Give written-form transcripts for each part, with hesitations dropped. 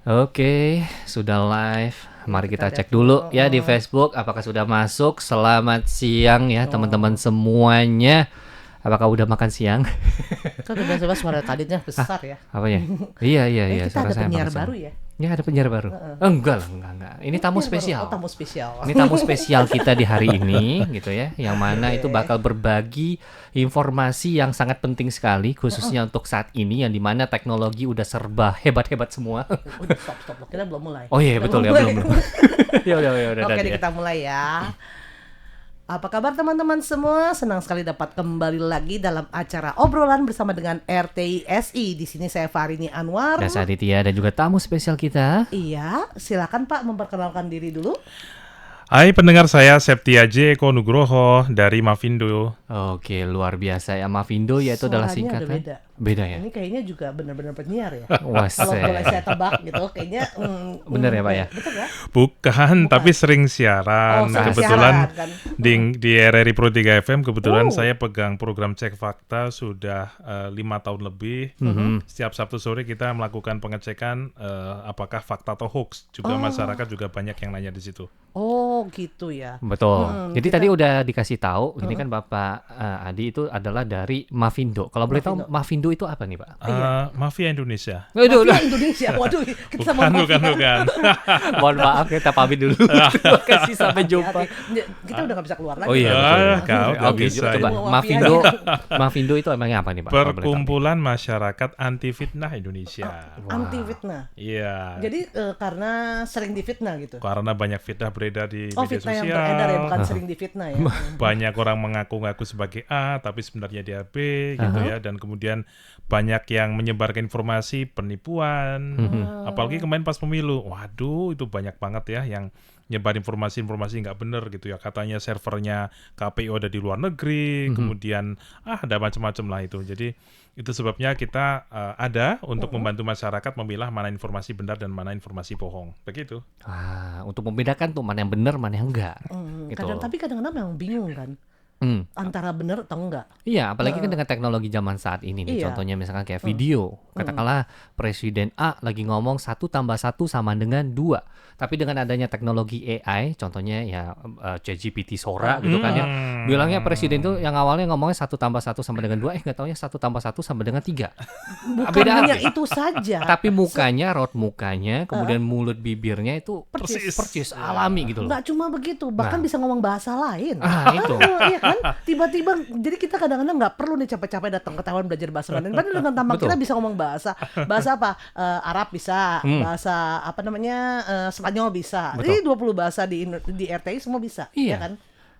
Oke, sudah live. Ya, Mari kita lihat cek dulu dulu. ya di Facebook apakah sudah masuk. Selamat siang ya teman-teman semuanya. Apakah udah makan siang? Kan tiba-tiba suara tadinya besar ya. Apa ya? Iya, Kita suara ada saya penyiar barusan. baru ya. Ya ada penyiar baru. Enggak lah, enggak. Ini tamu Penyiar baru. spesial. Oh, tamu spesial. Ini tamu spesial kita di hari ini gitu ya, yang mana itu bakal berbagi informasi yang sangat penting sekali khususnya untuk saat ini yang dimana teknologi udah serba hebat-hebat semua. Udah stop. Kita belum mulai. Oh iya Kita betul ya, mulai. belum. Ya udah Oke, tadi ya. kita mulai ya. Apa kabar teman-teman semua? Senang sekali dapat kembali lagi dalam acara obrolan bersama dengan RTISI. Di sini saya Farini Anwar. Dan Aditya dan juga tamu spesial kita. Iya, silakan Pak memperkenalkan diri dulu. Hai pendengar, saya Septia J. Eko Nugroho dari Mavindo. Oke, luar biasa ya. Mavindo yaitu adalah Suaranya singkatan. udah beda. Beda ya? Ini kayaknya juga benar-benar penyiar ya. Wah, Kalau boleh saya tebak gitu, kayaknya Bener ya, Pak ya? Betul ya? Bukan, tapi sering siaran. sering Kebetulan siaran, kan? di RRI Pro 3 FM kebetulan Oh. saya pegang program Cek Fakta sudah 5 tahun lebih. Setiap Sabtu sore kita melakukan pengecekan apakah fakta atau hoax. Juga masyarakat juga banyak yang nanya di situ. Oh, gitu ya. Betul. Jadi tadi udah dikasih tahu, ini kan Bapak Adi itu adalah dari Mavindo. Kalau boleh tahu Mavindo itu apa nih, Pak? Mafia Indonesia. Waduh, Mafia Indonesia. Waduh, kita sama Bukan. mohon maaf kita pamit dulu. Terima kasih, sampai jumpa. Kita udah gak bisa keluar lagi. Oh iya, betul. Kau nggak Oke, bisa coba ini. Mavindo itu emangnya apa nih, Pak? Kalau boleh tahu. Perkumpulan Masyarakat Anti Fitnah Indonesia. Anti fitnah. Iya. Jadi karena sering difitnah gitu. Karena banyak fitnah beredar di Oh, media fitnah yang sosial. beredar ya, bukan sering difitnah ya. Banyak orang mengaku-ngaku sebagai A, tapi sebenarnya dia B, gitu ya. Dan kemudian banyak yang menyebarkan informasi penipuan. Apalagi kemarin pas pemilu, waduh itu banyak banget ya yang nyebar informasi-informasi nggak benar gitu ya. Katanya servernya KPU ada di luar negeri, kemudian ada macam-macam lah itu. Jadi itu sebabnya kita ada untuk membantu masyarakat memilah mana informasi benar dan mana informasi bohong. Begitu. Untuk membedakan tuh mana yang benar, mana yang enggak. Gitu. Tapi kadang-kadang memang bingung kan. Antara benar atau enggak. Iya, apalagi kan dengan teknologi zaman saat ini nih. Iya. Contohnya misalkan kayak video. Katakanlah Presiden A lagi ngomong 1 tambah 1 sama dengan 2. Tapi dengan adanya teknologi AI, contohnya ya ChatGPT Sora gitu kan ya. Bilangnya Presiden tuh yang awalnya ngomongnya 1 tambah 1 sama dengan 2, nggak taunya 1 tambah 1 sama dengan 3. Bukan hanya itu saja. Tapi mukanya, raut mukanya, kemudian mulut bibirnya itu Persis. persis alami gitu loh. Nggak cuma begitu, bahkan bisa ngomong bahasa lain. Itu. Iya kan? Tiba-tiba, jadi kita kadang-kadang nggak perlu nih capek-capek datang ke Taiwan belajar bahasa Mandarin. Padahal dengan tampang Betul. kita bisa ngomong bahasa apa? Arab bisa, bahasa apa namanya Spanyol bisa. Betul. Jadi 20 bahasa di RTI semua bisa, Iya. ya kan?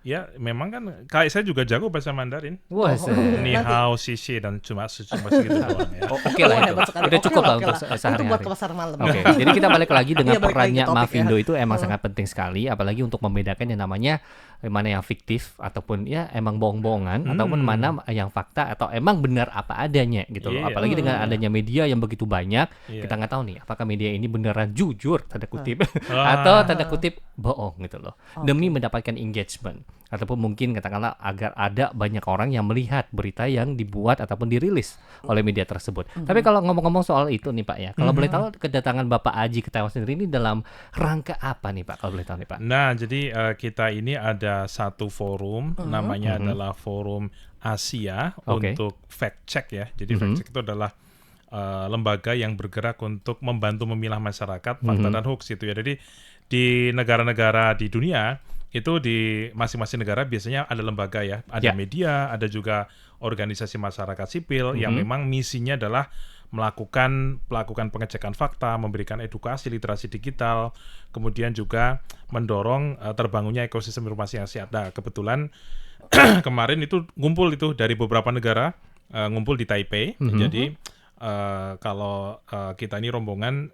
Ya, memang kan kayak saya juga jago bahasa Mandarin. Wah, Ni hao, xie dan cuma segitu doang ya. oke lah itu. Hebat sekali. Udah Oke cukup lah oke untuk Untuk buat sehari-hari. ke pasar malam. Oke, jadi kita balik lagi dengan Iya, balik lagi perannya ke topik Mavindo ya. itu emang sangat penting sekali, apalagi untuk membedakan yang namanya mana yang fiktif ataupun ya emang bohong-bohongan ataupun mana yang fakta atau emang benar apa adanya gitu loh. Iya. Apalagi dengan adanya media yang begitu banyak, Iya. kita nggak tahu nih apakah media ini beneran jujur tanda kutip atau tanda kutip bohong gitu loh. Demi mendapatkan engagement ataupun mungkin katakanlah agar ada banyak orang yang melihat berita yang dibuat ataupun dirilis oleh media tersebut. Tapi kalau ngomong-ngomong soal itu nih Pak ya, kalau boleh tahu kedatangan Bapak Aji ke Taiwan sendiri ini dalam rangka apa nih Pak? Kalau boleh tahu nih Pak. Nah, jadi kita ini ada satu forum, namanya adalah Forum Asia Oke. untuk fact check ya. Jadi fact check itu adalah lembaga yang bergerak untuk membantu memilah masyarakat fakta dan hoax itu ya. Jadi di negara-negara di dunia itu di masing-masing negara biasanya ada lembaga ya, ada Ya. media, ada juga organisasi masyarakat sipil yang memang misinya adalah melakukan pengecekan fakta, memberikan edukasi literasi digital, kemudian juga mendorong terbangunnya ekosistem informasi yang sehat. Nah, kebetulan kemarin itu ngumpul itu dari beberapa negara, ngumpul di Taipei. Jadi kalau kita ini rombongan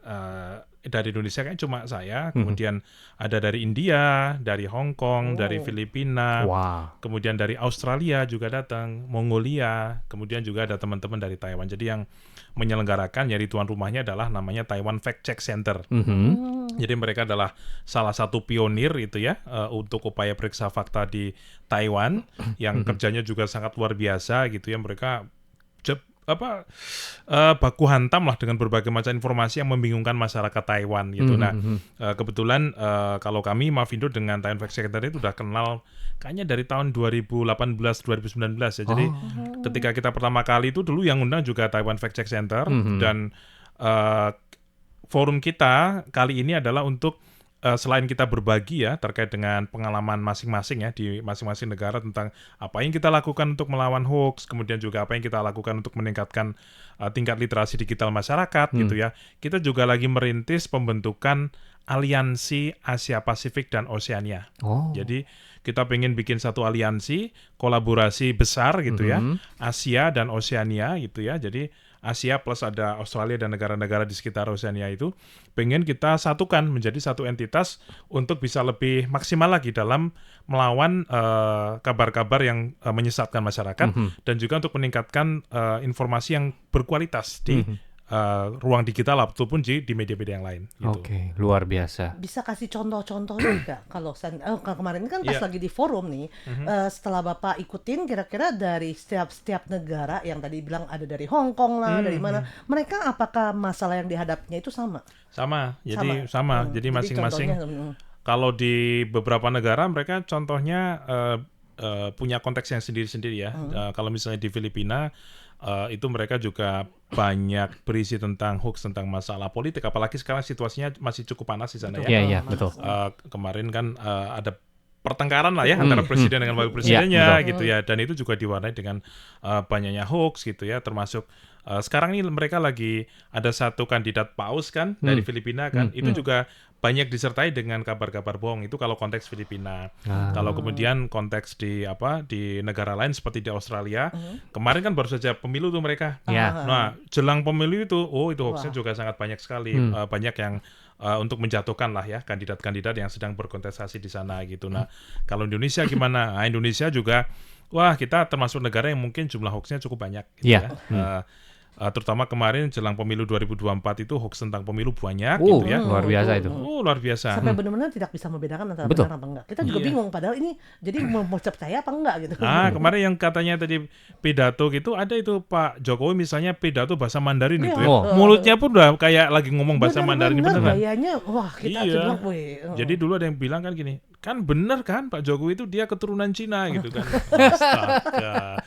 dari Indonesia kan cuma saya, kemudian ada dari India, dari Hong Kong, dari Filipina, Wah. kemudian dari Australia juga datang, Mongolia, kemudian juga ada teman-teman dari Taiwan. Jadi yang menyelenggarakan, jadi tuan rumahnya adalah namanya Taiwan Fact Check Center. Jadi mereka adalah salah satu pionir itu ya untuk upaya periksa fakta di Taiwan yang kerjanya juga sangat luar biasa gitu ya. Mereka baku hantam lah dengan berbagai macam informasi yang membingungkan masyarakat Taiwan gitu. Nah, kebetulan kalau kami Mavindo dengan Taiwan Fact Check Center itu udah kenal kayaknya dari tahun 2018-2019 ya. Jadi ketika kita pertama kali itu dulu yang undang juga Taiwan Fact Check Center dan forum kita kali ini adalah untuk selain kita berbagi ya terkait dengan pengalaman masing-masing ya di masing-masing negara tentang apa yang kita lakukan untuk melawan hoax, kemudian juga apa yang kita lakukan untuk meningkatkan tingkat literasi digital masyarakat gitu ya. Kita juga lagi merintis pembentukan aliansi Asia Pasifik dan Oseania. Jadi kita pengen bikin satu aliansi kolaborasi besar gitu ya, Asia dan Oseania gitu ya. Jadi Asia plus ada Australia dan negara-negara di sekitar Oseania itu pengen kita satukan menjadi satu entitas untuk bisa lebih maksimal lagi dalam melawan kabar-kabar yang menyesatkan masyarakat dan juga untuk meningkatkan informasi yang berkualitas di ruang digital ataupun di media-media yang lain. Gitu. Oke, luar biasa. Bisa kasih contoh-contoh juga kalau kemarin kan pas lagi di forum nih, setelah Bapak ikutin kira-kira dari setiap negara yang tadi bilang ada dari Hong Kong lah, dari mana, mereka apakah masalah yang dihadapinya itu sama? Sama. Jadi masing-masing. Kalau di beberapa negara mereka contohnya punya konteks yang sendiri-sendiri ya. Kalau misalnya di Filipina itu mereka juga banyak berisi tentang hoax, tentang masalah politik, apalagi sekarang situasinya masih cukup panas di sana. Iya, betul. Kemarin kan ada pertengkaran lah ya antara presiden dengan wakil presidennya gitu ya, dan itu juga diwarnai dengan banyaknya hoax gitu ya, termasuk sekarang ini mereka lagi ada satu kandidat paus kan dari Filipina kan, itu juga banyak disertai dengan kabar-kabar bohong. Itu kalau konteks Filipina. Kalau kemudian konteks di negara lain seperti di Australia, kemarin kan baru saja pemilu tuh mereka. Nah, jelang pemilu itu hoaxnya juga sangat banyak sekali. Banyak yang untuk menjatuhkan lah ya kandidat-kandidat yang sedang berkontestasi di sana gitu. Nah, kalau Indonesia gimana? Nah, Indonesia juga kita termasuk negara yang mungkin jumlah hoaxnya cukup banyak gitu ya. Terutama kemarin jelang pemilu 2024 itu hoax tentang pemilu banyak gitu ya. Luar biasa itu. Luar biasa. Sampai benar-benar tidak bisa membedakan antara benar apa enggak. Kita juga bingung padahal ini jadi mau percaya apa enggak gitu. Kemarin yang katanya tadi pidato gitu ada itu Pak Jokowi misalnya pidato bahasa Mandarin gitu ya. Mulutnya pun udah kayak lagi ngomong bahasa Mandarin beneran. Gayanya kita bilang Jadi dulu ada yang bilang kan gini, kan bener kan Pak Jokowi itu dia keturunan Cina gitu kan. Astaga.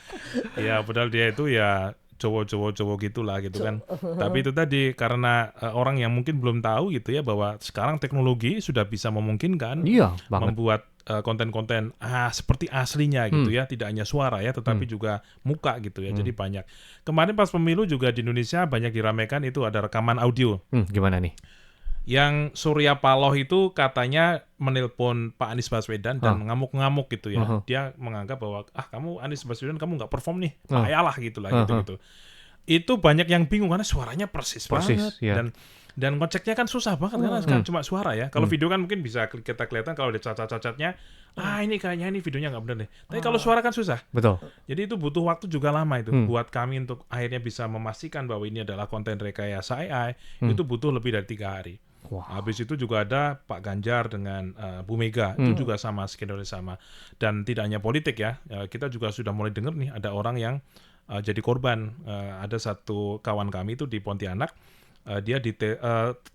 Ya padahal dia itu ya cowok gitulah gitu kan. Tapi itu tadi karena orang yang mungkin belum tahu gitu ya bahwa sekarang teknologi sudah bisa memungkinkan membuat konten-konten seperti aslinya gitu ya, tidak hanya suara ya tetapi juga muka gitu ya. Jadi banyak. Kemarin pas pemilu juga di Indonesia banyak diramaikan itu ada rekaman audio. Gimana nih? Yang Surya Paloh itu katanya menelpon Pak Anies Baswedan dan mengamuk-ngamuk gitu ya. Dia menganggap bahwa kamu Anies Baswedan kamu nggak perform nih, payahlah gitulah gitu. Itu banyak yang bingung karena suaranya persis banget dan ngeceknya kan susah banget karena sekarang cuma suara ya. Kalau video kan mungkin bisa kita kelihatan kalau ada cacat-cacatnya. Ini kayaknya ini videonya nggak benar deh. Tapi kalau suara kan susah. Betul. Jadi itu butuh waktu juga lama itu buat kami untuk akhirnya bisa memastikan bahwa ini adalah konten rekayasa AI. Itu butuh lebih dari 3 hari. Habis itu juga ada Pak Ganjar dengan Bu Mega, itu juga sama, skenario sama. Dan tidak hanya politik ya, kita juga sudah mulai dengar nih ada orang yang jadi korban. Ada satu kawan kami itu di Pontianak, dia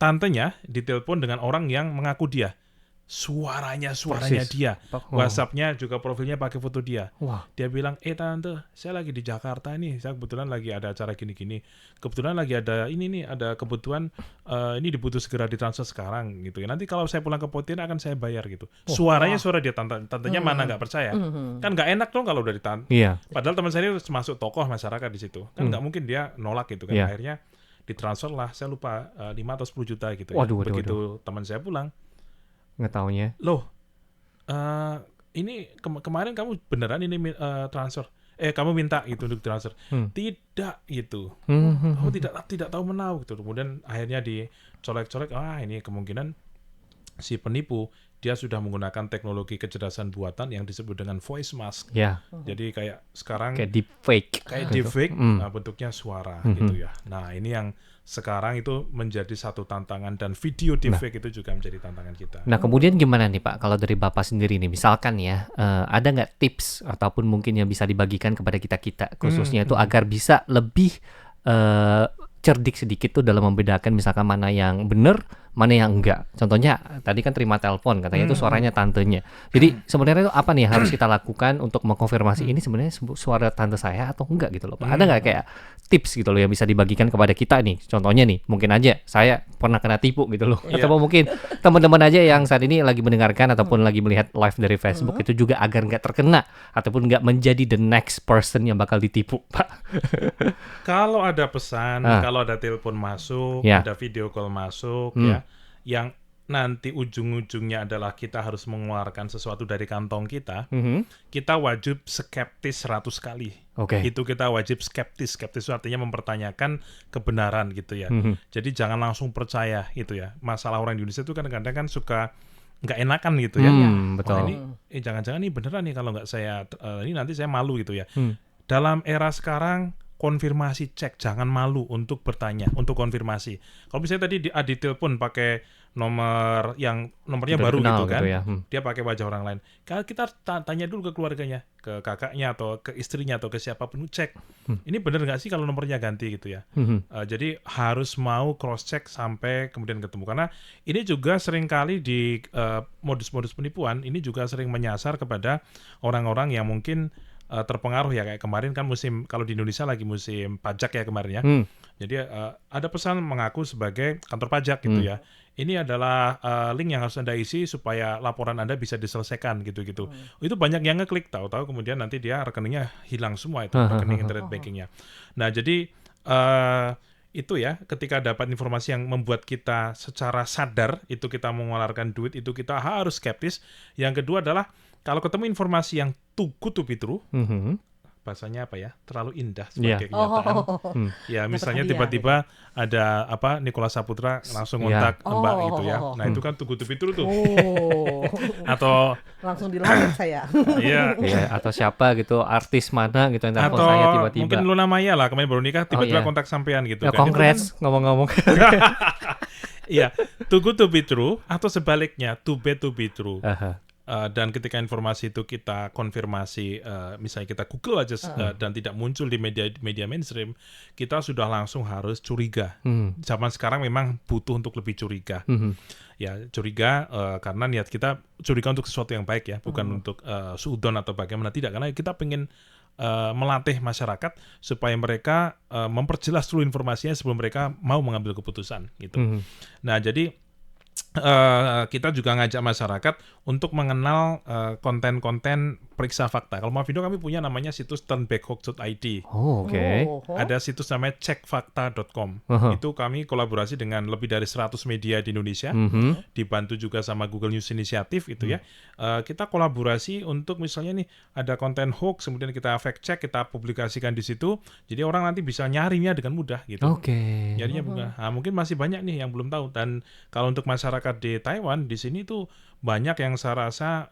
tantenya ditelepon dengan orang yang mengaku dia. Suaranya dia. WhatsApp-nya juga profilnya pakai foto dia. Dia bilang, tante, saya lagi di Jakarta nih. Saya kebetulan lagi ada acara gini-gini. Kebetulan lagi ada ini nih, ada kebutuhan ini dibutuh segera ditransfer sekarang gitu ya. Nanti kalau saya pulang ke Pontianak akan saya bayar gitu. Suaranya suara dia, tantenya mana nggak percaya. Kan nggak enak dong kalau udah Padahal teman saya ini masuk tokoh masyarakat di situ. Kan nggak mungkin dia nolak gitu kan. Akhirnya ditransfer lah, saya lupa 5 atau 10 juta gitu ya. Begitu teman saya pulang, nggak taunya. Loh, ini kemarin kamu beneran ini transfer? Kamu minta gitu untuk transfer? Tidak gitu. Kamu tidak tahu menahu gitu. Kemudian akhirnya dicolek-colek. Ini kemungkinan si penipu dia sudah menggunakan teknologi kecerdasan buatan yang disebut dengan voice mask. Jadi kayak sekarang kayak deepfake. Bentuknya suara gitu ya. Nah ini yang sekarang itu menjadi satu tantangan dan video deepfake itu juga menjadi tantangan kita. Nah kemudian gimana nih Pak, kalau dari Bapak sendiri nih, misalkan ya, ada nggak tips ataupun mungkin yang bisa dibagikan kepada kita khususnya itu agar bisa lebih cerdik sedikit tuh dalam membedakan misalkan mana yang benar, mana yang enggak. Contohnya tadi kan terima telepon katanya itu suaranya tantenya. Jadi sebenarnya itu apa nih yang harus kita lakukan untuk mengkonfirmasi ini sebenarnya suara tante saya atau enggak gitu loh Pak. Ada nggak kayak tips gitu loh yang bisa dibagikan kepada kita nih? Contohnya nih, mungkin aja saya pernah kena tipu gitu loh. Atau mungkin teman-teman aja yang saat ini lagi mendengarkan ataupun lagi melihat live dari Facebook itu juga agar nggak terkena ataupun nggak menjadi the next person yang bakal ditipu, Pak. Kalau ada pesan, kalau ada telepon masuk, Ya. ada video call masuk, ya, yang nanti ujung-ujungnya adalah kita harus mengeluarkan sesuatu dari kantong kita, kita wajib skeptis 100 kali. Oke. Itu kita wajib skeptis. Skeptis itu artinya mempertanyakan kebenaran gitu ya. Jadi jangan langsung percaya gitu ya. Masalah orang Indonesia itu kadang-kadang kan suka nggak enakan gitu ya. Betul. Wah, ini jangan-jangan ini beneran nih kalau nggak saya ini nanti saya malu gitu ya. Dalam era sekarang konfirmasi, cek, jangan malu untuk bertanya, untuk konfirmasi. Kalau misalnya tadi di telepon pakai nomornya Tidak baru dikenal gitu kan, gitu ya. dia pakai wajah orang lain. Kalau kita tanya dulu ke keluarganya, ke kakaknya atau ke istrinya atau ke siapapun, cek, ini bener nggak sih kalau nomornya ganti gitu ya. Jadi harus mau cross check sampai kemudian ketemu, karena ini juga seringkali di modus-modus penipuan ini juga sering menyasar kepada orang-orang yang mungkin terpengaruh ya, kayak kemarin kan musim, kalau di Indonesia lagi musim pajak ya kemarin ya. Jadi ada pesan mengaku sebagai kantor pajak gitu ya. Ini adalah link yang harus Anda isi supaya laporan Anda bisa diselesaikan gitu-gitu. Itu banyak yang ngeklik, tahu-tahu kemudian nanti dia rekeningnya hilang semua itu rekening internet bankingnya. Nah jadi itu ya, ketika dapat informasi yang membuat kita secara sadar itu kita mengeluarkan duit, itu kita harus skeptis. Yang kedua adalah kalau ketemu informasi yang too good to be true, bahasanya apa ya, terlalu indah sebagai kenyataan. Ya misalnya tiba-tiba ada Nicholas Saputra langsung kontak Mbak gitu ya. Nah itu kan too good to be true tuh. Atau langsung dilarang saya. Iya. Atau siapa gitu, artis mana gitu yang telepon Atau saya tiba-tiba. mungkin Luna Maya lah kemarin baru nikah tiba-tiba kontak sampean gitu. Ya, kan. congrats, ngomong-ngomong. Iya, too good to be true atau sebaliknya too bad to be true. Dan ketika informasi itu kita konfirmasi, misalnya kita Google aja dan tidak muncul di media mainstream, kita sudah langsung harus curiga. Zaman sekarang memang butuh untuk lebih curiga. Ya curiga karena niat kita curiga untuk sesuatu yang baik ya, bukan untuk suudon atau bagaimana, tidak, karena kita pengen melatih masyarakat supaya mereka memperjelas dulu informasinya sebelum mereka mau mengambil keputusan gitu. Nah jadi kita juga ngajak masyarakat untuk mengenal konten-konten periksa fakta. Kalau Mavindo kami punya namanya situs turnbackhoax.id. Ada situs namanya cekfakta.com. Itu kami kolaborasi dengan lebih dari 100 media di Indonesia, dibantu juga sama Google News Initiative itu ya. Kita kolaborasi untuk misalnya nih ada konten hoax, kemudian kita fact check, kita publikasikan di situ. Jadi orang nanti bisa nyarinya dengan mudah gitu. Nyarinya bukan. Nah, mungkin masih banyak nih yang belum tahu. Dan kalau untuk masyarakat di Taiwan, di sini tuh banyak yang saya rasa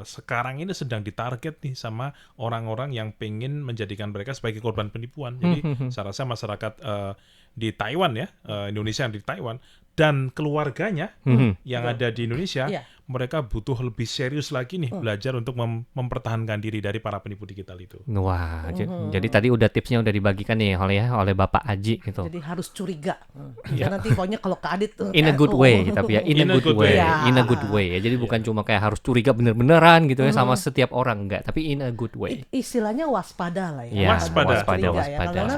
sekarang ini sedang ditarget nih sama orang-orang yang pengen menjadikan mereka sebagai korban penipuan. Jadi saya rasa masyarakat di Taiwan ya, Indonesia yang di Taiwan dan keluarganya yang ada di Indonesia, mereka butuh lebih serius lagi nih belajar untuk mempertahankan diri dari para penipu digital itu. Wah, jadi tadi udah tipsnya udah dibagikan nih oleh Bapak Aji gitu. Jadi harus curiga. Nanti pokoknya kalau ke Adit tuh in a good way, tapi ya in a good way ya. Jadi bukan cuma kayak harus curiga bener-beneran gitu ya sama setiap orang, enggak, tapi in a good way. Istilahnya waspada lah ya. Waspada. Karena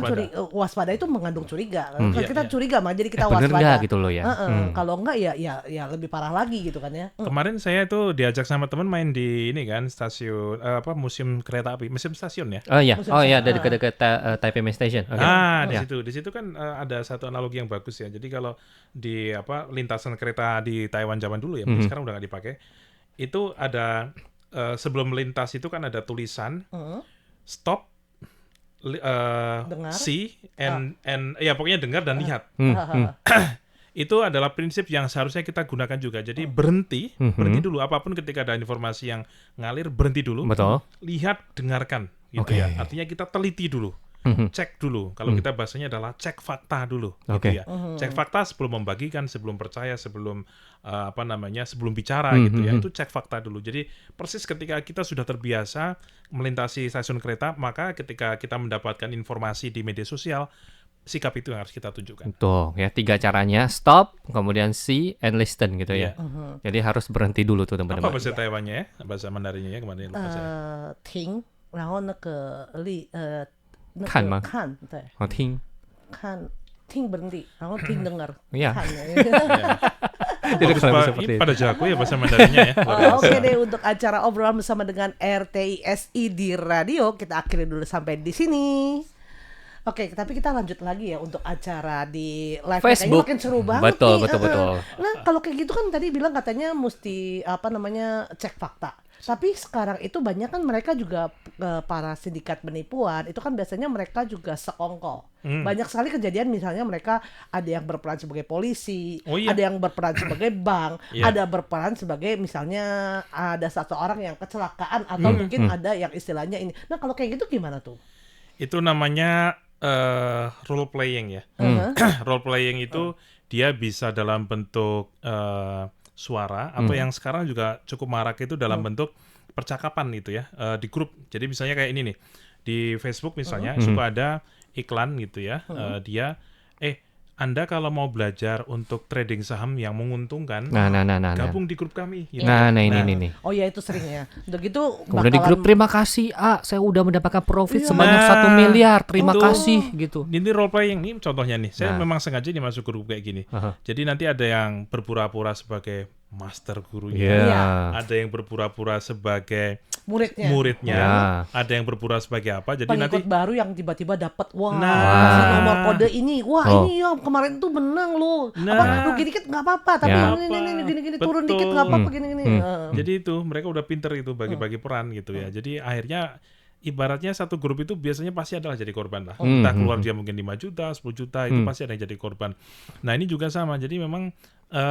waspada itu mengandung curiga. Kita curiga mah jadi kita waspada. Bener enggak gitu loh ya. Kalau enggak ya lebih parah lagi gitu kan ya. Kemarin saya tuh diajak sama teman main di ini kan stasiun museum kereta api, museum stasiun ya. Oh iya, dari dekat Taipei Main Station. Di situ kan ada satu analogi yang bagus ya. Jadi kalau di lintasan kereta di Taiwan zaman dulu ya, mungkin sekarang udah nggak dipakai. Itu ada sebelum melintas itu kan ada tulisan stop, see and ya pokoknya dengar dan lihat. Itu adalah prinsip yang seharusnya kita gunakan juga. Jadi berhenti dulu, apapun ketika ada informasi yang ngalir, berhenti dulu. Betul. Lihat, dengarkan gitu ya. Artinya kita teliti dulu. Cek dulu. Kalau kita bahasanya adalah cek fakta dulu gitu ya. Cek fakta sebelum membagikan, sebelum percaya, sebelum sebelum bicara gitu ya. Itu cek fakta dulu. Jadi persis ketika kita sudah terbiasa melintasi stasiun kereta, maka ketika kita mendapatkan informasi di media sosial, sikap itu yang harus kita tunjukkan. Tuh ya 3 caranya, stop, kemudian see and listen gitu ya. Jadi harus berhenti dulu tuh Apa teman-teman. bahasa Taiwannya ya? Bahasa Mandarinnya ya kemarin lupa saya. 停，然后那个那看吗个看，对，好听。看听 berhenti，然后听dengar， Iya. 看。 Jadi Bagus, kurang Pak. lebih seperti Ini itu. pada jago ya bahasa Mandarinnya ya. Luar biasa. Oke deh, untuk acara obrolan bersama dengan RTISI di radio kita akhiri dulu sampai di sini. Oke, tapi kita lanjut lagi ya untuk acara di live. Facebook. Kayaknya makin seru banget Betul, nih. betul. Nah, kalau kayak gitu kan tadi bilang katanya mesti cek fakta. Tapi sekarang itu banyak kan mereka juga para sindikat penipuan itu kan biasanya mereka juga sekongkol. Banyak sekali kejadian misalnya mereka ada yang berperan sebagai polisi, Oh iya. ada yang berperan sebagai bank, Iya. ada berperan sebagai misalnya ada satu orang yang kecelakaan atau mungkin ada yang istilahnya ini. Nah, kalau kayak gitu gimana tuh? Itu namanya role playing ya. Role playing itu dia bisa dalam bentuk suara atau yang sekarang juga cukup marak itu dalam bentuk percakapan gitu ya, di grup. Jadi misalnya kayak ini nih di Facebook misalnya suka ada iklan gitu ya, dia Anda kalau mau belajar untuk trading saham yang menguntungkan, Nah. gabung di grup kami. Gitu. Nah, ini nih. Oh ya itu sering ya. Udah gitu Kemudian di grup terima kasih saya udah mendapatkan profit sebanyak Nah, 1 miliar. Terima betul. kasih gitu. Ini role playing nih contohnya nih. Saya Nah. memang sengaja nih masuk grup kayak gini. Jadi nanti ada yang berpura-pura sebagai master gurunya. Iya. Ada yang berpura-pura sebagai muridnya. muridnya, Ya. ada yang berpura sebagai apa. Jadi Pengikut nanti baru yang tiba-tiba dapat Nah. kasih nomor kode ini. Wah, Oh. ini ya kemarin tuh menang loh. Nah. Apa rugi dikit nggak apa-apa, tapi Ya. ini gini turun Betul. dikit nggak apa-apa gini-gini. jadi itu mereka udah pinter itu bagi-bagi peran gitu ya. Jadi akhirnya ibaratnya satu grup itu biasanya pasti adalah jadi korban lah. Entah keluar dia mungkin 5 juta, 10 juta itu pasti ada yang jadi korban. Nah, ini juga sama. Jadi memang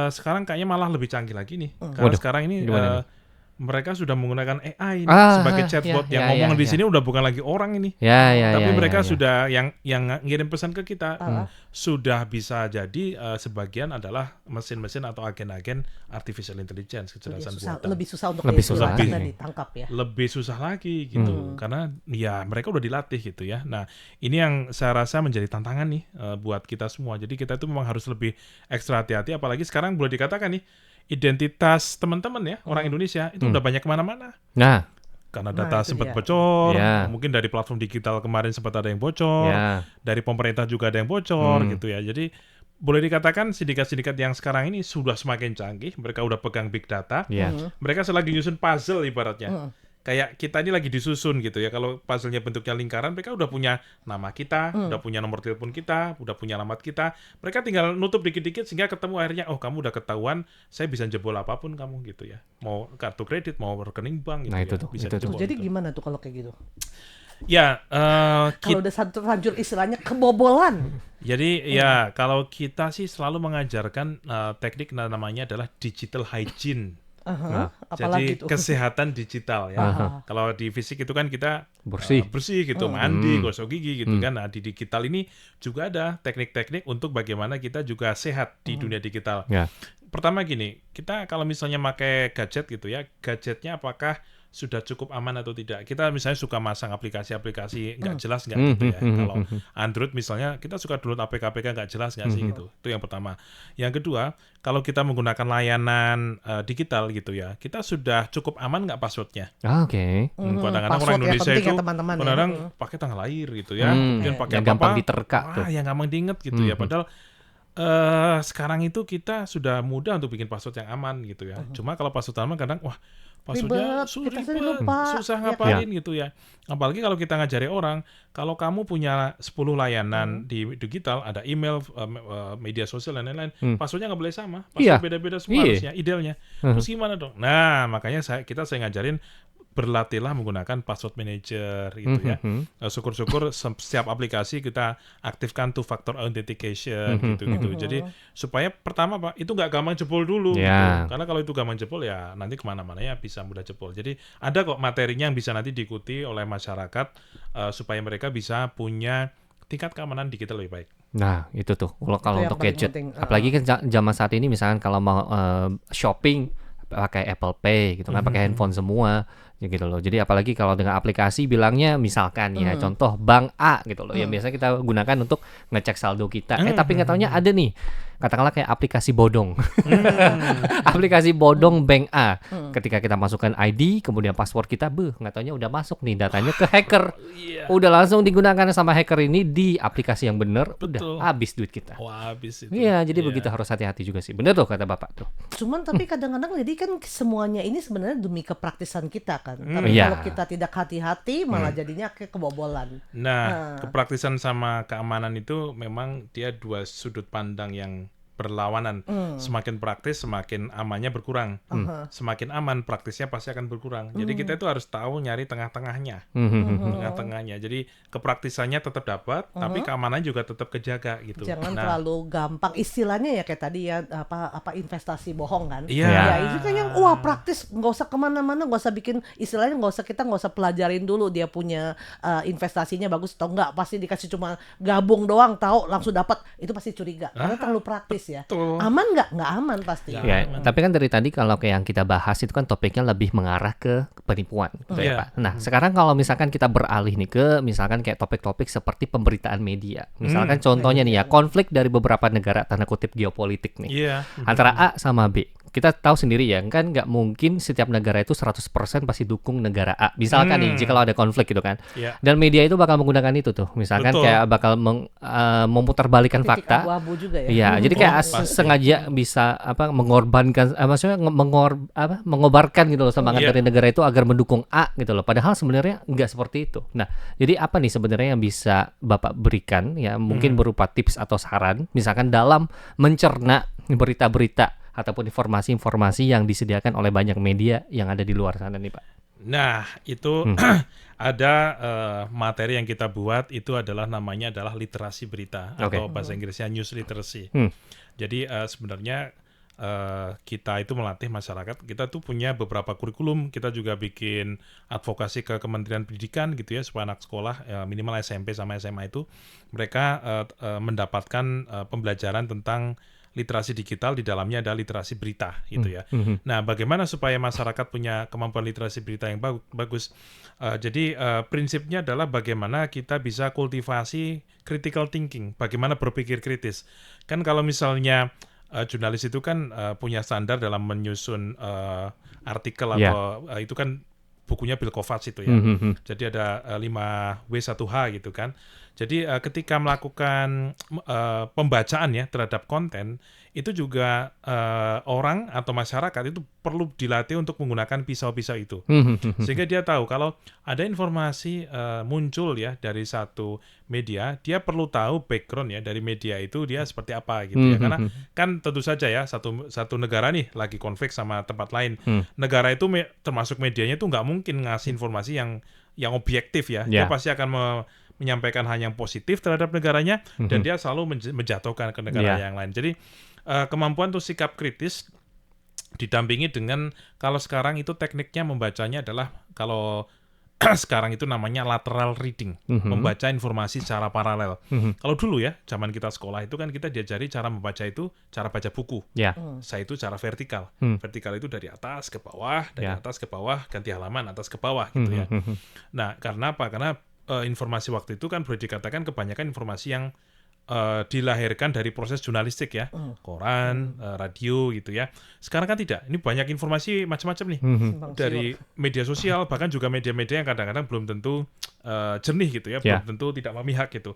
sekarang kayaknya malah lebih canggih lagi nih. Karena Waduh, sekarang ini gimana nih? mereka sudah menggunakan AI nih, Ah, sebagai ya, chatbot ya, yang ya, ngomong ya, di ya. sini udah bukan lagi orang ini. Ya. Tapi mereka ya. sudah yang ngirim pesan ke kita sudah bisa jadi sebagian adalah mesin-mesin atau agen-agen artificial intelligence, kecerdasan buatan. Lebih susah untuk Lebih diistilah susah karena lagi. ditangkap ya. Lebih susah lagi gitu karena ya mereka udah dilatih gitu ya. Nah, ini yang saya rasa menjadi tantangan nih buat kita semua. Jadi kita itu memang harus lebih ekstra hati-hati, apalagi sekarang boleh dikatakan nih identitas teman-teman ya orang Indonesia itu udah banyak kemana-mana. Nah, Karena Nah, data itu sempat dia. bocor, Ya. mungkin dari platform digital kemarin sempat ada yang bocor, ya. dari pemerintah juga ada yang bocor gitu ya. Jadi boleh dikatakan sindikat-sindikat yang sekarang ini sudah semakin canggih, mereka udah pegang big data, Ya. mereka selagi nyusun puzzle ibaratnya. Kayak kita ini lagi disusun gitu ya. Kalau puzzle-nya bentuknya lingkaran, mereka udah punya nama kita, udah punya nomor telepon kita, udah punya alamat kita. Mereka tinggal nutup dikit-dikit sehingga ketemu akhirnya, oh kamu udah ketahuan, saya bisa jebol apapun kamu gitu ya. Mau kartu kredit, mau rekening bank gitu Nah, ya. itu tuh, bisa itu tuh. dijebol Jadi gitu. gimana tuh kalau kayak gitu? Ya, Kalau udah terlanjur istilahnya kebobolan. jadi ya kalau kita sih selalu mengajarkan teknik namanya adalah digital hygiene. Apalagi Jadi tuh. kesehatan digital ya. Kalau di fisik itu kan kita Bersih. bersih gitu, mandi, gosok gigi gitu kan. Nah, di digital ini juga ada teknik-teknik untuk bagaimana kita juga sehat di dunia digital. Ya. Pertama gini, kita kalau misalnya pakai gadget gitu ya, gadgetnya apakah sudah cukup aman atau tidak? Kita misalnya suka masang aplikasi-aplikasi nggak jelas nggak gitu ya. Kalau Android misalnya kita suka download APK-APK nggak jelas nggak sih gitu. Itu yang pertama. Yang kedua, kalau kita menggunakan layanan digital gitu ya, kita sudah cukup aman nggak passwordnya? Oke. Kadang-kadang Password orang ya Indonesia penting ya, itu teman-teman ya. kadang-kadang pakai tanggal lahir gitu ya, kemudian pakai Yang apa-apa, gampang diterka tuh. yang gampang diinget gitu ya. Padahal sekarang itu kita sudah mudah untuk bikin password yang aman gitu ya. Cuma kalau password aman kadang passwordnya Ribet, kita sering lupa. susah Ya ngapalin gitu ya. Apalagi kalau kita ngajari orang, kalau kamu punya 10 layanan di digital, ada email, media sosial dan lain-lain, passwordnya nggak boleh sama, Iya. password beda-beda semua Iya. harusnya, idealnya. Terus gimana dong? Nah, makanya saya ngajarin berlatihlah menggunakan password manager gitu ya. Syukur-syukur setiap aplikasi kita aktifkan two factor authentication gitu-gitu. Jadi supaya pertama Pak, itu nggak gampang jebol dulu gitu. Ya. Karena kalau itu gampang jebol ya nanti kemana-mana ya bisa mudah jebol. Jadi ada kok materinya yang bisa nanti diikuti oleh masyarakat supaya mereka bisa punya tingkat keamanan digital lebih baik. Nah, itu tuh kalau yang untuk paling gadget. penting. Apalagi kan zaman saat ini misalkan kalau mau shopping pakai Apple Pay gitu kan, pakai handphone semua. Ya gitu loh. Jadi apalagi kalau dengan aplikasi bilangnya misalkan ya contoh bank A gitu loh. Yang biasa kita gunakan untuk ngecek saldo kita. Tapi nggak taunya ada nih. Katakanlah kayak aplikasi bodong. Aplikasi bodong bank A. Ketika kita masukkan ID, kemudian password kita, nggak taunya udah masuk nih datanya ke hacker. Udah langsung digunakan sama hacker ini di aplikasi yang benar, udah habis duit kita. Wah, habis itu. Iya, jadi begitu harus hati-hati juga sih. Bener tuh kata Bapak tuh. Cuman tapi kadang-kadang jadi kan semuanya ini sebenarnya demi kepraktisan kita kan. Tapi Iya. kalau kita tidak hati-hati malah jadinya kayak kebobolan. Nah, kepraktisan sama keamanan itu memang dia dua sudut pandang yang berlawanan. Semakin praktis, semakin amannya berkurang. Semakin aman, praktisnya pasti akan berkurang. Jadi kita itu harus tahu nyari tengah-tengahnya. Tengah-tengahnya. Jadi kepraktisannya tetap dapat, tapi keamanan juga tetap kejaga gitu. Jangan terlalu gampang istilahnya ya kayak tadi ya apa investasi bohong kan. Iya. Ya itu kan yang wah praktis, nggak usah kemana-mana, nggak usah bikin istilahnya kita nggak usah pelajarin dulu dia punya investasinya bagus atau enggak, pasti dikasih cuma gabung doang tahu langsung dapat, itu pasti curiga karena terlalu praktis ya. Betul. Aman nggak? Nggak aman pasti. Ya, tapi kan dari tadi kalau kayak yang kita bahas itu kan topiknya lebih mengarah ke penipuan gitu ya Pak. Nah, sekarang kalau misalkan kita beralih nih ke misalkan kayak topik-topik seperti pemberitaan media. Misalkan contohnya nih ya, konflik dari beberapa negara tanda kutip geopolitik nih. Iya. Antara A sama B. Kita tahu sendiri ya, kan nggak mungkin setiap negara itu 100% pasti dukung negara A. Misalkan nih, jika kalau ada konflik gitu kan. Iya. Dan media itu bakal menggunakan itu tuh. Misalkan Betul. kayak bakal memutarbalikkan Titik fakta. abu-abu juga ya. Iya, jadi kayak pasti. sengaja bisa mengorbankan, maksudnya mengobarkan gitu loh semangat Iya. dari negara itu agar mendukung A gitu loh. Padahal sebenarnya nggak seperti itu. Nah, jadi apa nih sebenarnya yang bisa Bapak berikan ya, mungkin berupa tips atau saran, misalkan dalam mencerna berita-berita ataupun informasi-informasi yang disediakan oleh banyak media yang ada di luar sana nih Pak. Nah, itu ada materi yang kita buat, itu namanya adalah literasi berita atau bahasa Inggrisnya news literacy. Jadi sebenarnya kita itu melatih masyarakat. Kita tuh punya beberapa kurikulum. Kita juga bikin advokasi ke Kementerian Pendidikan gitu ya, supaya anak sekolah minimal SMP sama SMA itu mereka mendapatkan pembelajaran tentang literasi digital, di dalamnya ada literasi berita gitu ya. Nah, bagaimana supaya masyarakat punya kemampuan literasi berita yang bagus? Jadi prinsipnya adalah bagaimana kita bisa kultivasi critical thinking, bagaimana berpikir kritis. Kan kalau misalnya jurnalis itu kan punya standar dalam menyusun artikel atau itu kan bukunya Bill Kovacs itu ya. Jadi ada 5W1H gitu kan. Jadi ketika melakukan pembacaan ya terhadap konten, itu juga orang atau masyarakat itu perlu dilatih untuk menggunakan pisau-pisau itu. Sehingga dia tahu kalau ada informasi muncul ya dari satu media, dia perlu tahu background ya dari media itu dia seperti apa gitu ya. Karena kan tentu saja ya satu negara nih lagi konflik sama tempat lain. Negara itu termasuk medianya itu nggak mungkin ngasih informasi yang objektif ya. Dia pasti akan menyampaikan hal yang positif terhadap negaranya dan dia selalu menjatuhkan ke negara yang lain. Jadi kemampuan untuk sikap kritis didampingi dengan, kalau sekarang itu tekniknya membacanya adalah, kalau sekarang itu namanya lateral reading, membaca informasi secara paralel. Kalau dulu ya, zaman kita sekolah itu kan kita diajari cara membaca itu, cara baca buku. Saya itu cara vertikal. Vertikal itu dari atas ke bawah, dari atas ke bawah, ganti halaman, atas ke bawah gitu ya. Nah, karena apa? Karena informasi waktu itu kan boleh dikatakan kebanyakan informasi yang dilahirkan dari proses jurnalistik ya, koran, radio gitu ya. Sekarang kan tidak, ini banyak informasi macam-macam nih dari media sosial, bahkan juga media-media yang kadang-kadang belum tentu jernih gitu ya, belum tentu tidak memihak gitu.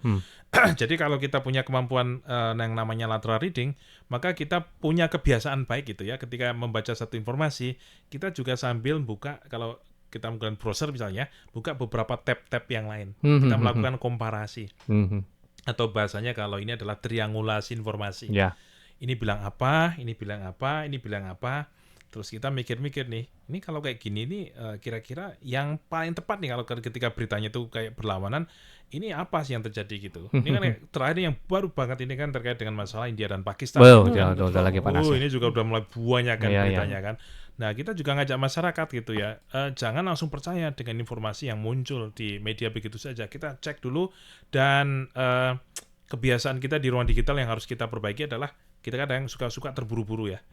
Jadi kalau kita punya kemampuan yang namanya lateral reading, maka kita punya kebiasaan baik gitu ya, ketika membaca satu informasi, kita juga sambil buka, kalau kita menggunakan browser misalnya, buka beberapa tab-tab yang lain. Kita melakukan komparasi. Atau bahasanya kalau ini adalah triangulasi informasi. Ini bilang apa, ini bilang apa, ini bilang apa. Terus kita mikir-mikir nih, ini kalau kayak gini nih kira-kira yang paling tepat nih kalau ketika beritanya itu kayak berlawanan, ini apa sih yang terjadi gitu. Ini kan terakhir yang baru banget ini kan terkait dengan masalah India dan Pakistan. Gitu kan. Udah lagi panas. Ini juga udah mulai banyak kan beritanya kan. Nah, kita juga ngajak masyarakat gitu ya, jangan langsung percaya dengan informasi yang muncul di media begitu saja. Kita cek dulu, dan kebiasaan kita di ruang digital yang harus kita perbaiki adalah kita kadang suka terburu-buru ya,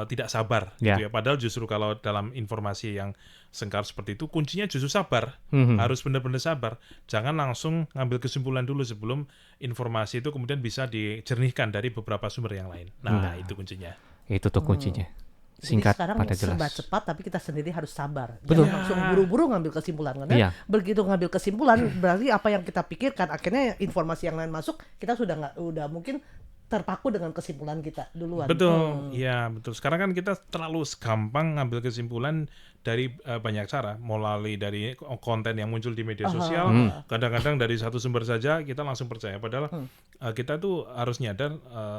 tidak sabar Yeah. gitu ya. Padahal justru kalau dalam informasi yang sengkar seperti itu, kuncinya justru sabar. Harus benar-benar sabar. Jangan langsung ngambil kesimpulan dulu sebelum informasi itu kemudian bisa dijernihkan dari beberapa sumber yang lain. Nah, itu kuncinya. Itu tuh kuncinya. Jadi Singkat, sekarang pada jelas. serba cepat, tapi kita sendiri harus sabar. Betul. Jangan langsung buru-buru ngambil kesimpulan. Karena Iya. begitu ngambil kesimpulan, berarti apa yang kita pikirkan, akhirnya informasi yang lain masuk, kita udah mungkin terpaku dengan kesimpulan kita duluan. Betul, iya betul. Sekarang kan kita terlalu gampang ngambil kesimpulan dari banyak cara, melalui dari konten yang muncul di media sosial. Kadang-kadang dari satu sumber saja kita langsung percaya. Padahal kita tuh harus nyadar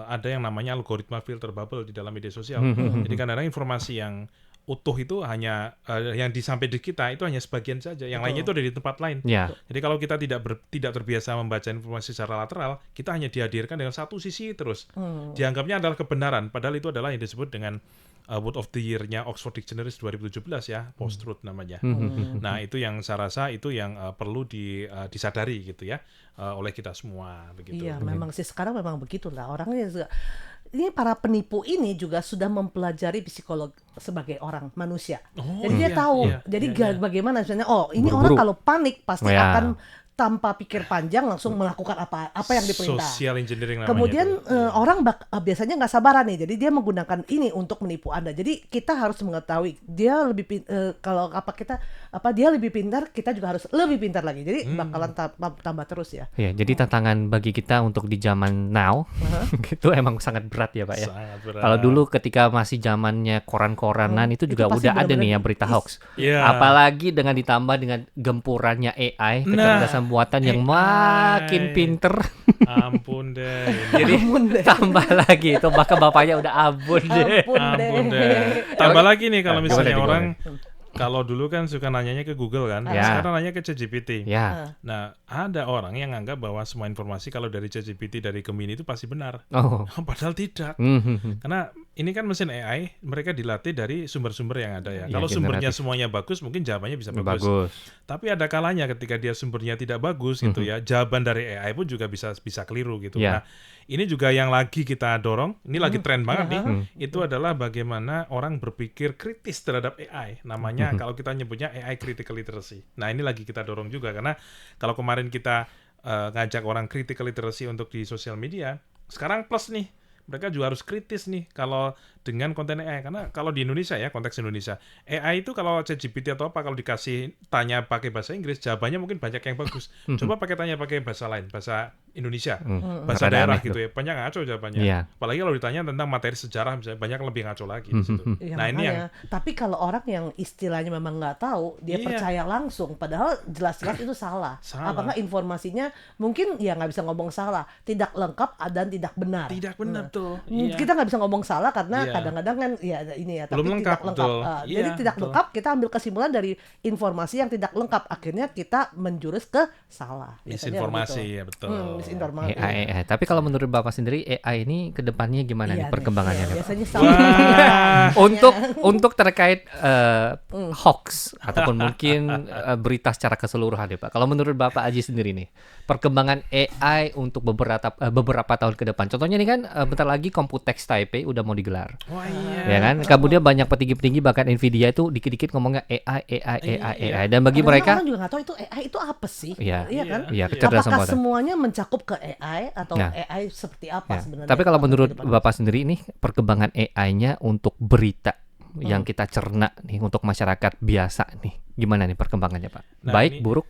ada yang namanya algoritma filter bubble di dalam media sosial. Jadi kadang-kadang informasi yang utuh itu hanya yang disampaikan di kita itu hanya sebagian saja, yang lainnya itu ada di tempat lain. Ya. Jadi kalau kita tidak terbiasa membaca informasi secara lateral, kita hanya dihadirkan dengan satu sisi terus. Dianggapnya adalah kebenaran, padahal itu adalah yang disebut dengan Word of the Year-nya Oxford Dictionary 2017 ya, post-truth namanya. Nah, itu yang saya rasa itu yang perlu disadari gitu ya oleh kita semua begitu. Iya, memang sih sekarang memang begitulah orangnya juga. Ini para penipu ini juga sudah mempelajari psikolog sebagai orang manusia. Jadi dia tahu. Jadi bagaimana misalnya, ini Buru-buru. orang kalau panik pasti Ya. akan tanpa pikir panjang langsung melakukan apa yang diperintah. Social engineering namanya. Kemudian itu. orang biasanya nggak sabaran nih, jadi dia menggunakan ini untuk menipu Anda. Jadi kita harus mengetahui dia lebih kalau dia lebih pintar, kita juga harus lebih pintar lagi. Jadi bakalan tambah terus ya. Ya, jadi tantangan bagi kita untuk di zaman now itu emang sangat berat ya Pak ya. Sangat berat. Kalau dulu ketika masih zamannya koran-koranan itu juga Itu pasti udah ada nih ya benar-benar berita hoax. Iya. Apalagi dengan ditambah dengan gempurannya AI, kecerdasan buatan yang makin pinter. Ampun deh. Jadi tambah lagi itu bahkan bapaknya udah ampun deh. Ampun deh. Tambah lagi nih kalau Nah, misalnya gimana, orang kalau dulu kan suka nanyanya ke Google kan, Ya. sekarang nanya ke ChatGPT. Ya. Nah, ada orang yang anggap bahwa semua informasi kalau dari ChatGPT, dari Gemini itu pasti benar. Oh. Padahal tidak. Karena ini kan mesin AI, mereka dilatih dari sumber-sumber yang ada ya. Ya, Kalau sumbernya generatif. semuanya bagus, mungkin jawabannya bisa bagus. Bagus. Tapi ada kalanya ketika dia sumbernya tidak bagus gitu ya, jawaban dari AI pun juga bisa keliru gitu. Ya. Nah, ini juga yang lagi kita dorong, ini lagi tren banget nih, itu adalah bagaimana orang berpikir kritis terhadap AI. Namanya kalau kita nyebutnya AI critical literacy. Nah, ini lagi kita dorong juga karena kalau kemarin kita ngajak orang critical literacy untuk di sosial media, sekarang plus nih. Mereka juga harus kritis nih kalau dengan konten AI. Karena kalau di Indonesia ya, konteks Indonesia, AI itu kalau ChatGPT atau apa, kalau dikasih tanya pakai bahasa Inggris, jawabannya mungkin banyak yang bagus. Coba tanya pakai bahasa lain, bahasa Indonesia, bahasa Rada daerah aneh gitu ya. Banyak ngaco jawabannya. Iya. Apalagi kalau ditanya tentang materi sejarah, misalnya banyak lebih ngaco lagi di situ. Iya, Nah, ini yang makanya. Tapi kalau orang yang istilahnya memang nggak tahu, dia Iya. percaya langsung, padahal jelas-jelas itu salah. Salah. Apakah informasinya mungkin ya nggak bisa ngomong salah, tidak lengkap dan tidak benar. tidak benar tuh. Kita nggak bisa ngomong salah karena Iya. kadang-kadang kan ya ini ya, tapi Belum lengkap, tidak lengkap. betul. Jadi Iya, tidak betul. lengkap, kita ambil kesimpulan dari informasi yang tidak lengkap. Akhirnya kita menjurus ke salah. Biasanya Misinformasi begitu. ya betul. Misinformasi. AI. Tapi kalau menurut Bapak sendiri AI ini kedepannya gimana nih Iya, perkembangannya iya, nih, Pak? biasanya sama. Untuk terkait hoax ataupun mungkin berita secara keseluruhan ya Pak. Kalau menurut Bapak Aji sendiri nih, perkembangan AI untuk beberapa tahun ke depan. Contohnya nih kan bentar lagi Computex Taipei udah mau digelar. Wah, iya. Ya kan? Kemudian banyak petinggi-petinggi bahkan Nvidia itu dikit-dikit ngomongnya AI. Dan bagi Kadang-kadang mereka orang juga nggak tahu itu AI itu apa sih. Iya. Iya kan? Iya, kecerdasan Apakah buatan. semuanya mencakup ke AI atau Nah. AI seperti apa Ya. sebenarnya? Tapi kalau menurut ke depan? Bapak sendiri nih perkembangan AI-nya untuk berita yang kita cerna nih untuk masyarakat biasa nih, gimana nih perkembangannya Pak? Nah, Baik, ini- buruk?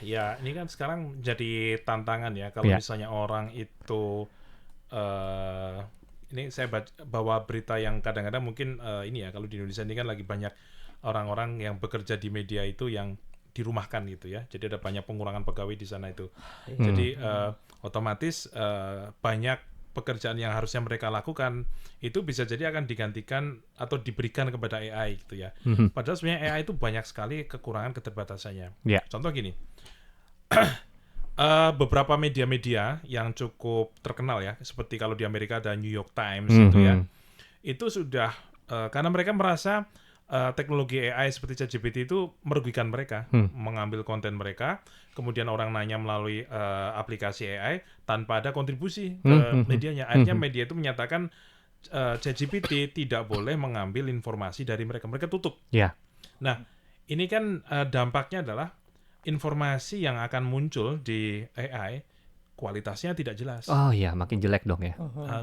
Ya ini kan sekarang jadi tantangan ya kalau Ya. misalnya orang itu ini saya bawa berita yang kadang-kadang mungkin ini ya, kalau di Indonesia ini kan lagi banyak orang-orang yang bekerja di media itu yang dirumahkan gitu ya. Jadi ada banyak pengurangan pegawai di sana itu. Jadi otomatis banyak pekerjaan yang harusnya mereka lakukan itu bisa jadi akan digantikan atau diberikan kepada AI gitu ya. Padahal sebenarnya AI itu banyak sekali kekurangan keterbatasannya. Ya. Contoh gini, beberapa media-media yang cukup terkenal ya, seperti kalau di Amerika ada New York Times gitu ya, itu sudah karena mereka merasa teknologi AI seperti ChatGPT itu merugikan mereka, mengambil konten mereka, kemudian orang nanya melalui aplikasi AI tanpa ada kontribusi ke medianya. Akhirnya media itu menyatakan ChatGPT tidak boleh mengambil informasi dari mereka, mereka tutup. Ya. Nah, ini kan dampaknya adalah informasi yang akan muncul di AI kualitasnya tidak jelas. Oh iya, makin jelek dong ya.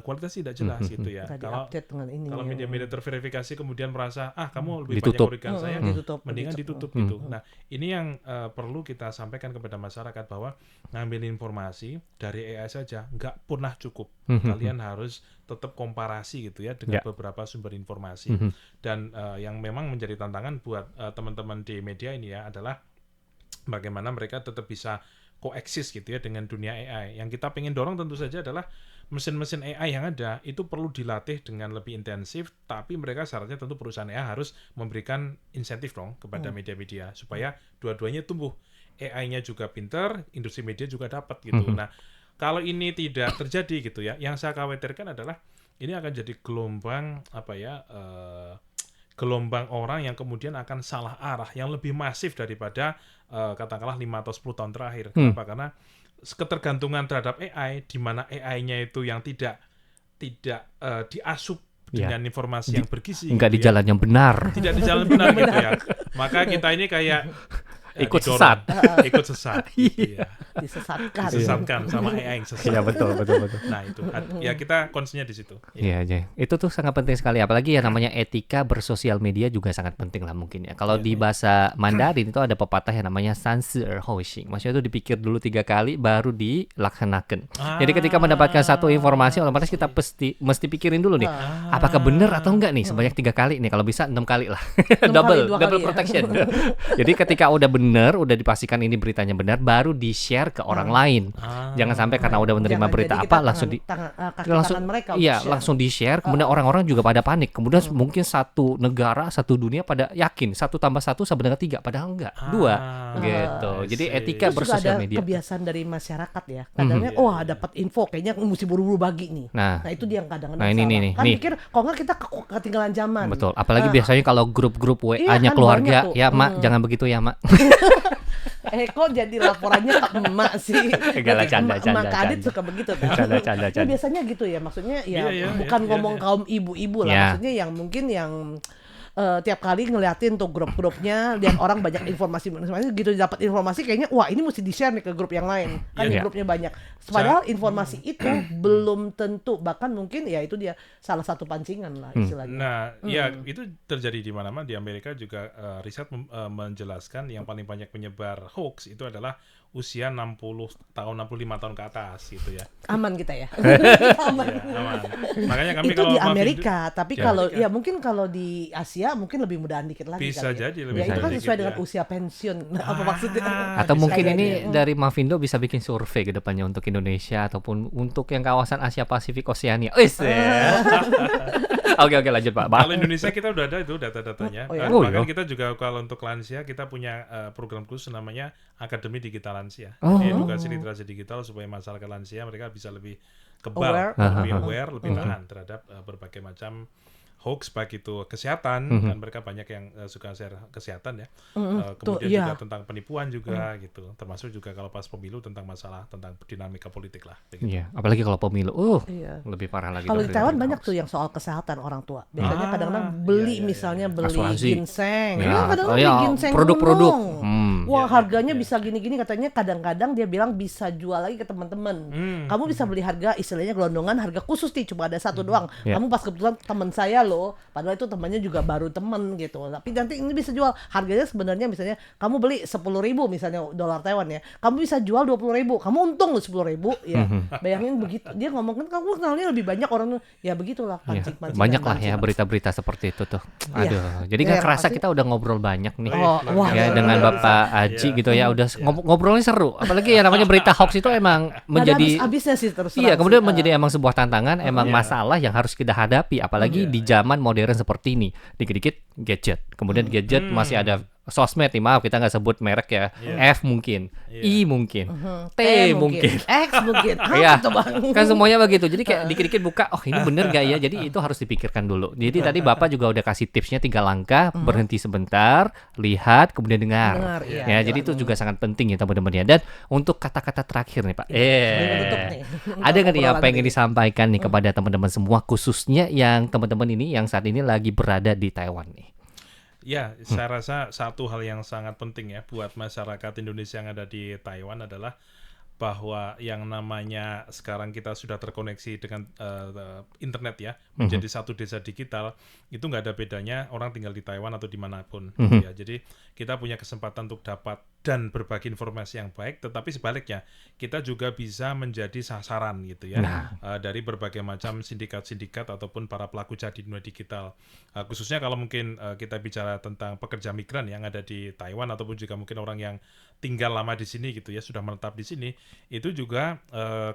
Kualitasnya tidak jelas gitu ya. Kalau media-media terverifikasi kemudian merasa kamu lebih banyak merugikan saya, mendingan ditutup gitu. Nah, ini yang perlu kita sampaikan kepada masyarakat bahwa ngambil informasi dari AI saja nggak pernah cukup. Kalian harus tetap komparasi gitu ya dengan beberapa sumber informasi. Dan yang memang menjadi tantangan buat teman-teman di media ini ya adalah bagaimana mereka tetap bisa koeksis gitu ya dengan dunia AI. Yang kita pengen dorong tentu saja adalah mesin-mesin AI yang ada itu perlu dilatih dengan lebih intensif, tapi mereka syaratnya tentu perusahaan AI harus memberikan insentif dong kepada media-media supaya dua-duanya tumbuh. AI-nya juga pinter, industri media juga dapat gitu. Nah, kalau ini tidak terjadi gitu ya, yang saya khawatirkan adalah ini akan jadi gelombang gelombang orang yang kemudian akan salah arah yang lebih masif daripada katakanlah 5 atau 10 tahun terakhir. Kenapa? Karena ketergantungan terhadap AI di mana AI-nya itu yang tidak diasup dengan informasi yang bergizi. Enggak di jalan yang benar. Tidak di jalan benar gitu ya. Maka kita ini kayak ikut sesat. Ikut sesat gitu ya. Disesatkan sama AI yang sesat. Iya betul. Nah itu ya kita concern-nya di situ. Iya aja. Itu tuh sangat penting sekali. Apalagi yang namanya etika bersosial media juga sangat penting lah mungkin ya. Kalau di bahasa Mandarin itu ada pepatah yang namanya sansi erhoshing. Maksudnya itu dipikir dulu 3 kali baru dilaksanakan. Jadi ketika mendapatkan satu informasi otomatis kita mesti pikirin dulu nih. Apakah benar atau enggak nih sebanyak 3 kali nih. Kalau bisa 6 kali lah. double protection. Jadi ketika udah benar, udah dipastikan ini beritanya benar, baru di-share ke orang lain. Jangan sampai karena udah menerima berita apa langsung langsung di-share, kemudian orang-orang juga pada panik. Kemudian mungkin satu negara, satu dunia pada yakin 1 tambah 1 sama dengan 3, padahal enggak, 2 gitu. Jadi etika bersosial media. Kebiasaan dari masyarakat ya. Kadangnya dapat info kayaknya mesti buru-buru bagi nih. Nah, itu dia yang kadang-kadang salah. Kan mikir kok enggak kita ketinggalan zaman. Betul. Apalagi biasanya kalau grup-grup WA-nya keluarga, ya Mak, jangan begitu ya Mak. Kok jadi laporannya ke emak sih? Canda. Emak Kadit suka begitu kan? Canda. Ya, biasanya gitu ya, maksudnya bukan ngomong kaum ibu-ibu lah, maksudnya yang mungkin yang tiap kali ngeliatin tuh grup-grupnya, lihat orang banyak informasi gitu, dapat informasi kayaknya wah ini mesti di-share nih ke grup yang lain kan, grupnya banyak. Padahal informasi itu belum tentu, bahkan mungkin ya itu dia salah satu pancingan lah istilahnya. Nah, ya itu terjadi di mana-mana. Di Amerika juga riset menjelaskan yang paling banyak penyebar hoax itu adalah usia 60 tahun, 65 tahun ke atas gitu ya. Aman kita ya. Aman. Makanya kami itu kalau di Amerika, tapi kalau ya mungkin kalau di Asia mungkin lebih mudahan dikit lagi. Bisa jadi lebih. Ya itu kan sesuai dengan usia pensiun. Apa maksudnya? Atau mungkin ini dari Mavindo bisa bikin survei ke depannya untuk Indonesia ataupun untuk yang kawasan Asia Pasifik Oseania. Oke, lanjut Pak. Kalau Indonesia kita udah ada itu data-datanya. Bahkan kita juga kalau untuk lansia kita punya program khusus namanya Akademi Digital Lansia. Edukasi literasi digital supaya masyarakat lansia mereka bisa lebih kebal, lebih aware, lebih tahan terhadap berbagai macam hoax, baik itu kesehatan, kan mereka banyak yang suka share kesehatan ya. Kemudian juga tentang penipuan juga gitu. Termasuk juga kalau pas pemilu tentang masalah tentang dinamika politik lah. Iya, apalagi kalau pemilu, lebih parah lagi. Kalau di Taiwan banyak tuh yang soal kesehatan orang tua. Biasanya kadang-kadang beli misalnya beli ginseng. Kadang-kadang beli ginseng produk-produk. Wah, harganya bisa gini-gini, katanya kadang-kadang dia bilang bisa jual lagi ke teman-teman. Kamu bisa beli harga istilahnya gelondongan, harga khusus nih cuma ada 1 doang. Kamu pas kebetulan teman saya loh, padahal itu temannya juga baru temen gitu. Tapi nanti ini bisa jual harganya sebenarnya misalnya kamu beli 10.000 misalnya dolar Taiwan ya, kamu bisa jual 20.000, kamu untung loh 10.000 ya. Bayangin begitu. Dia ngomong kan kamu kenalnya lebih banyak orang, ya begitulah pancing-pancing. Banyak lah ya berita-berita seperti itu tuh. Aduh, jadi nggak kerasa kita udah ngobrol banyak nih. Dengan Bapak Aji gitu ya, udah ngobrolnya seru. Apalagi ya namanya berita hoax itu emang menjadi habisnya sih terus. Iya, kemudian menjadi emang sebuah tantangan, emang masalah yang harus kita hadapi apalagi di zaman modern seperti ini. Dikit-dikit gadget. Kemudian gadget masih ada sosmed nih, maaf kita nggak sebut merek ya, F mungkin, I mungkin, T mungkin, X mungkin. Iya, Apa tuh, Bang? kan semuanya begitu. Jadi kayak dikit-dikit buka, oh ini bener gak ya? Jadi itu harus dipikirkan dulu. Jadi tadi Bapak juga udah kasih tipsnya 3 langkah, berhenti sebentar, lihat, kemudian dengar. Iya, Ya, jadi itu juga sangat penting ya teman-teman ya. Dan untuk kata-kata terakhir nih Pak, Menutup nih. ada nggak nih Obrolan apa yang ingin ini. disampaikan nih kepada teman-teman semua, khususnya yang teman-teman ini yang saat ini lagi berada di Taiwan nih? Ya, saya rasa satu hal yang sangat penting ya buat masyarakat Indonesia yang ada di Taiwan adalah bahwa yang namanya sekarang kita sudah terkoneksi dengan internet ya, menjadi satu desa digital, itu nggak ada bedanya orang tinggal di Taiwan atau dimanapun. Ya, jadi kita punya kesempatan untuk dapat dan berbagi informasi yang baik, tetapi sebaliknya kita juga bisa menjadi sasaran gitu ya, dari berbagai macam sindikat-sindikat ataupun para pelaku jahat di dunia digital. Khususnya kalau mungkin kita bicara tentang pekerja migran yang ada di Taiwan ataupun juga mungkin orang yang tinggal lama di sini gitu ya, sudah menetap di sini, itu juga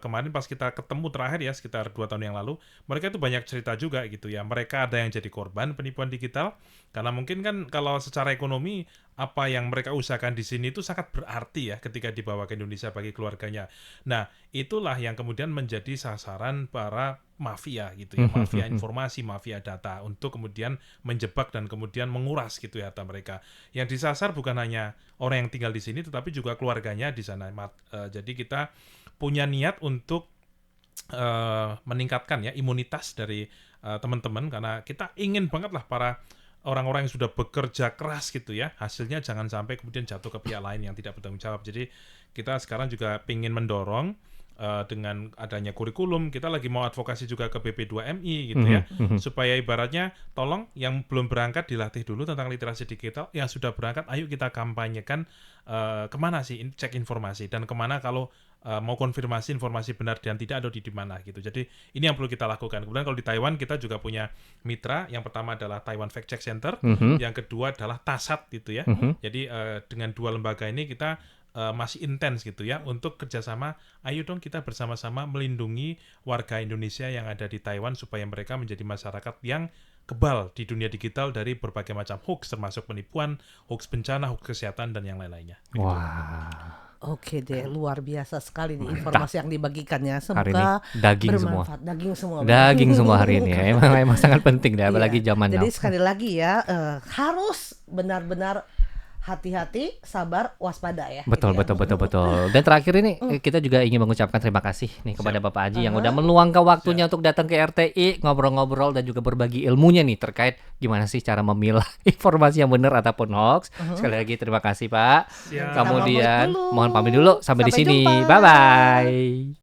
kemarin pas kita ketemu terakhir ya sekitar 2 tahun yang lalu, mereka itu banyak cerita juga gitu ya. Mereka ada yang jadi korban penipuan digital karena mungkin kan kalau secara ekonomi apa yang mereka usahakan di sini itu sangat berarti ya ketika dibawa ke Indonesia bagi keluarganya. Nah, itulah yang kemudian menjadi sasaran para mafia gitu ya, mafia informasi, mafia data untuk kemudian menjebak dan kemudian menguras gitu ya data mereka. Yang disasar bukan hanya orang yang tinggal di sini tetapi juga keluarganya di sana. Jadi kita punya niat untuk meningkatkan ya imunitas dari teman-teman karena kita ingin banget lah para orang-orang yang sudah bekerja keras gitu ya, hasilnya jangan sampai kemudian jatuh ke pihak lain yang tidak bertanggung jawab. Jadi kita sekarang juga ingin mendorong dengan adanya kurikulum, kita lagi mau advokasi juga ke BP2MI gitu ya, supaya ibaratnya tolong yang belum berangkat dilatih dulu tentang literasi digital, yang sudah berangkat ayo kita kampanyekan kemana sih cek informasi dan kemana kalau mau konfirmasi informasi benar dan tidak ada di mana gitu. Jadi ini yang perlu kita lakukan. Kemudian kalau di Taiwan kita juga punya mitra. Yang pertama adalah Taiwan Fact Check Center, yang kedua adalah TASAT gitu ya. Jadi dengan 2 lembaga ini kita masih intens gitu ya untuk kerjasama. Ayo dong kita bersama-sama melindungi warga Indonesia yang ada di Taiwan supaya mereka menjadi masyarakat yang kebal di dunia digital dari berbagai macam hoax, termasuk penipuan, hoax bencana, hoax kesehatan dan yang lain-lainnya. Wah. Oke deh, luar biasa sekali nih informasi yang dibagikannya. Hari ini Semoga daging semua. bermanfaat. Daging semua. Daging semua hari ini ya. Emang sangat penting deh, apalagi Iya. zaman now. Jadi sekali lagi ya, harus benar-benar hati-hati, sabar, waspada ya. Betul, Gitu ya. betul. Dan terakhir ini kita juga ingin mengucapkan terima kasih nih kepada Bapak Haji yang udah meluangkan waktunya untuk datang ke RTI, ngobrol-ngobrol dan juga berbagi ilmunya nih terkait gimana sih cara memilah informasi yang benar ataupun hoax. Sekali lagi terima kasih Pak. Siap. Kemudian Kita mohon pamit dulu sampai di Sampai sini. jumpa. Bye bye.